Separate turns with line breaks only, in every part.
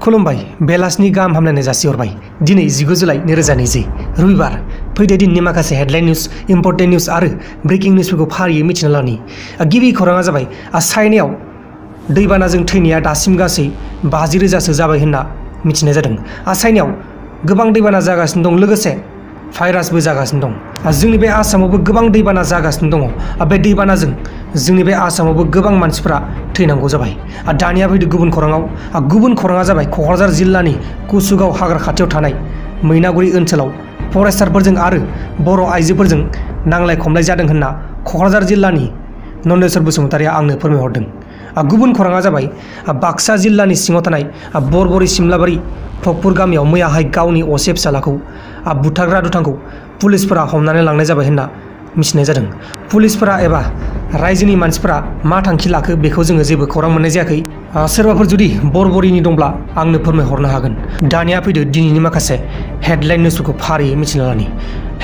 खुलुमबाय बेलासिनि गाहाम हामलायनाय जासिहरबाय दिनै 19 जुलाइ 2020 रबिबार फैदो दिननि माखासे हेडलाइन निउज इम्पर्टेन्ट निउज आरो ब्रेकिं निउजफोरखौ फारियै मिथिना लानि गिबि खौराङा जाबाय चाइनायाव दैबानाजों थैनाया दासिम गासै 50,000सो जाबाय होनना मिथिनाय जादों। चाइनायाव गोबां दैबाना जागासिनो दं लोगोसे भाइरासबो जागासिनो दं। जोंनि बे आसामावबो गोबां दैबाना जागासिनो दङ। बे दैबानाजों जोंनि बे आसामावबो गोबां मानसिफोरा थैनांगौ जाबाय। दानिया फैदो गुबुन खौराङा जाबाय क'क्राझार जिल्लानि कुसुगाव हाग्रा खाथियाव थानाय मैनागुरि ओनसोलाव फरेस्टारफोरजों आरो बर' आइजोफोरजों नांलाय खमलाय जादों होनना क'क्राझार जिल्लानि नन्देस्वर बसुमतारिया आंनो फोरमायहरदों। गुबुन खौराङा जाबाय बाक्सा जिल्लानि सिङाव थानाय बरबरि सिमलाबारि फकपुर गामियाव मैयाहाय गावनि असे फिसालाखौ बुथारग्रा दुथांखौ पुलिसफोरा हमनानै लांनाय जाबाय होनना मिथिनाय जादों। पुलिसफोरा एबा रायजोनि मानसिफोरा मा थांखि लाखो बेखौ जोङो जेबो खौरां मोननाय जायाखै। सोरबाफोर जुदि बरबरिनि दंब्ला आंनो फोरमायहरनो हागोन। दानिया फैदो दिनैनि माखासे हेडलाइन निउसफोरखौ फारियै मिथिना लानि।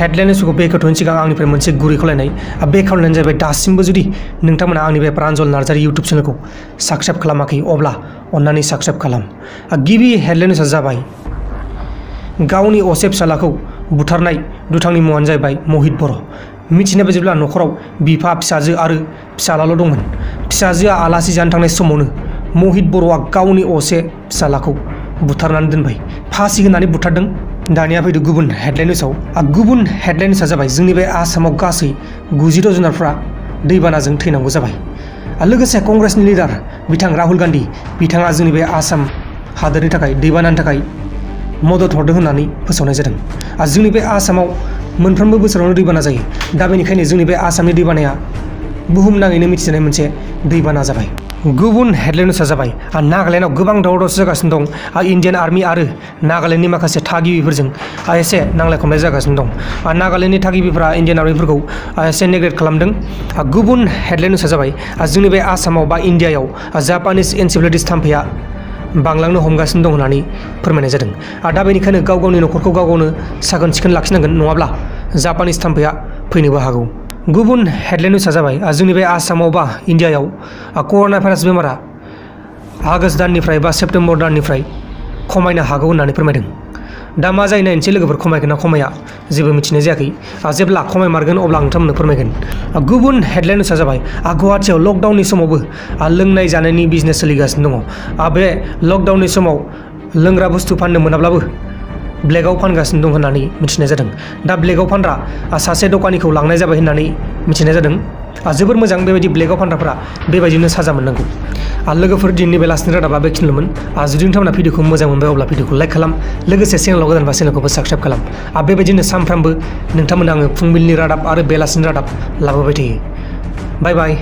हेडलाइन निउसखौ बेखेवथ'नो सिगां आंनिफ्राय मोनसे गुरै खावलायनाय बे खावलायनायानो जाहैबाय दासिमबो जुदि नोंथांमोना आंनि बे प्रान्जल नार्जारि इउटुब चेनेलखौ साबस्क्राइब खालामाखै अब्ला अन्नानै साबस्क्राइब खालाम। गिबि हेडलाइन निउसआ जाबाय गावनि असे फिसालाखौ बुथारनाय दुथांनि मुङानो जाहैबाय महित बर'। मिथिनाय बायदिब्ला न'खराव बिफा फिसाजो आरो फिसालाल' दंमोन। फिसाजोआ आलासि जानो थांनाय समावनो महित बर'आ गावनि असे फिसालाखौ बुथारनानै दोनबाय, फासि होनानै बुथारदों। दानिया फैदो गुबुन हेडलाइन निउसआव। गुबुन हेडलाइन निउसआ जाबाय जोंनि बे आसामाव गासै 90 जुनारफ्रा दैबानाजों थैनांगौ जाबाय। लोगोसे कंग्रेसनि लिडार बिथां राहुल गान्धी बिथाङा जोंनि बे आसाम हादोरनि थाखाय दैबानानि थाखाय मदद हरदों होननानै फोसावनाय जादों। जोंनि बे आसामाव मोनफ्रोमबो बोसोरावनो दैबाना जायो। दा बेनिखायनो जोंनि बे आसामनि दैबानाया बुहुमनाङैनो मिथिजानाय मोनसे दैबाना जाबाय। गुबुन हेडलाइन निउसआ जाबाय नागालेण्डआव गोबां दावराव दावसि जागासिनो दं। इन्डियान आर्मि आरो नागालेण्डनि माखासे थागिबिफोरजों एसे नांलाय खमलाय जागासिनो दं। नागालेण्डनि थागिबिफोरा इन्डियान आर्मिफोरखौ एसे नेग्लेक्ट खालामदों। गुबुन हेडलाइन निउसआ जाबाय जोंनि बे आसामाव बा इन्डियायाव जापानिस एनसेफेलाइटिस थाम्फैया बांलांनो हमगासिनो दं होननानै फोरमायनाय जादों। दा बेनिखायनो गाव गावनि न'खरखौ गाव गावनो साखोन सिखोन लाखिनांगोन नङाब्ला जापानिस थाम्फैया फैनोबो हागौ। गुबुन हेडलाइन निउसआ जाबाय जोंनि बे आसामाव बा इन्डियायाव कर'ना भाइरास बेमारा आगष्ट दाननिफ्राय बा सेप्तेम्बर दाननिफ्राय खमायनो हागौ होननानै फोरमायदों। दा मा जायो नायनोसै लोगोफोर, खमायगोन ना खमाया जेबो मिथिनाय जायाखै। जेब्ला खमायमारगोन अब्ला नोंथांमोननो फोरमायगोन। गुबुन हेडलाइन निउसआ जाबाय गुवाहाटियाव लकडाउननि समावबो लोंनाय जानायनि बिजनेस सोलिगासिनो दङ। बे लकडाउननि समाव लोंग्रा बुस्थु फाननो मोनाब्लाबो ब्लेकआव फानगासिनो दं होननानै मिथिनाय जादों। दा ब्लेकआव फानग्रा सासे दखानिखौ लांनाय जाबाय होननानै मिथिनाय जादों। जोबोर मोजां, बेबायदि ब्लेकआव फानग्राफोरा बेबायदिनो साजा मोननांगौ। लोगोफोर दिनैनि बेलासिनि रादाबा बेखिनिल'मोन। जुदि नोंथांमोना भिडिअखौ मोजां मोनबाय अब्ला भिडिअखौ लाइक खालाम, लोगोसे चेनेलाव गोदानबा चेनेलखौबो साबस्क्राइब खालाम। बेबायदिनो सानफ्रामबो नोंथांमोननो आङो फुंबिलिनि रादाब आरो बेलासिनि रादाब लाबोबाय थायो। बाय बाय।